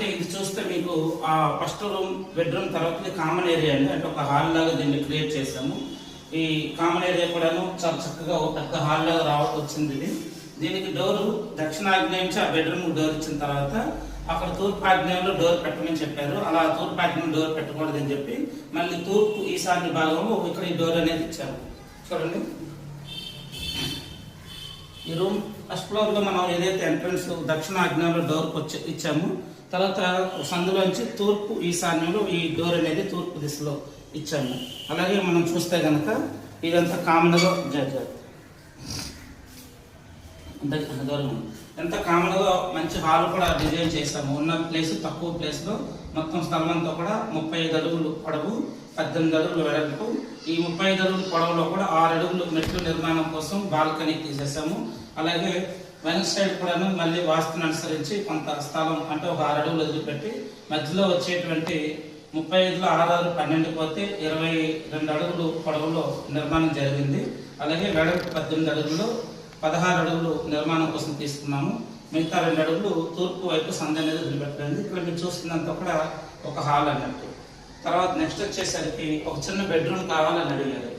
ఇది చూస్తే మీకు ఫస్ట్ రూమ్ బెడ్రూమ్ తర్వాత కామన్ ఏరియా అండి, అంటే ఒక హాల్ లాగా దీన్ని క్రియేట్ చేసాము. ఈ కామన్ ఏరియా కూడాను చాలా చక్కగా ఒక పెద్ద హాల్ లాగా వచ్చింది. దీనికి డోరు దక్షిణ ఆగ్నేయం నుంచి ఆ బెడ్రూమ్ డోర్ ఇచ్చిన తర్వాత అక్కడ తూర్పు ఆగ్నేయంలో డోర్ పెట్టమని చెప్పారు. అలా తూర్పు ఆగ్నేయం డోర్ పెట్టకూడదని చెప్పి మళ్ళీ తూర్పు ఈశాన్య భాగంలో ఇక్కడ ఈ డోర్ అనేది ఇచ్చాము. చూడండి, ఈ రూమ్ ఫస్ట్ ఫ్లోర్ లో మనం ఏదైతే ఎంట్రన్స్ దక్షిణ ఆగ్నేయంలో డోర్ ఇచ్చాము, తర్వాత సందులోంచి తూర్పు ఈశాన్యంలో ఈ డోర్ అనేది తూర్పు దిశలో ఇచ్చాము. అలాగే మనం చూస్తే కనుక ఇదంతా కామన్గా ఎంత కామన్గా మంచి హాల్ కూడా డిజైన్ చేసాము. ఉన్న ప్లేస్ తక్కువ ప్లేస్లో మొత్తం స్థలం అంతా కూడా 35 అడుగులు పొడవు, 18 అడుగులు వెడల్పు. ఈ 35 అడుగులు పొడవులో కూడా 6 అడుగులు మెట్లు నిర్మాణం కోసం బాల్కనీ తీసేసాము. అలాగే వెనక్ సైడ్ కూడా మళ్ళీ వాస్తుని అనుసరించి కొంత స్థలం అంటే ఒక 6 అడుగులు వదిలిపెట్టి మధ్యలో వచ్చేటువంటి 35లో 6 12 పోతే 22 అడుగులు పొడవులో నిర్మాణం జరిగింది. అలాగే వెడల్పు 18 అడుగులు, 16 అడుగులు నిర్మాణం కోసం తీసుకున్నాము. మిగతా 2 అడుగులు తూర్పు వైపు సంద అనేది వదిలిపెట్టండి. ఇక్కడ మీరు చూస్తున్నంత కూడా ఒక హాల్ అన్నట్టు. తర్వాత నెక్స్ట్ వచ్చేసరికి ఒక చిన్న బెడ్రూమ్ కావాలని అడిగారు.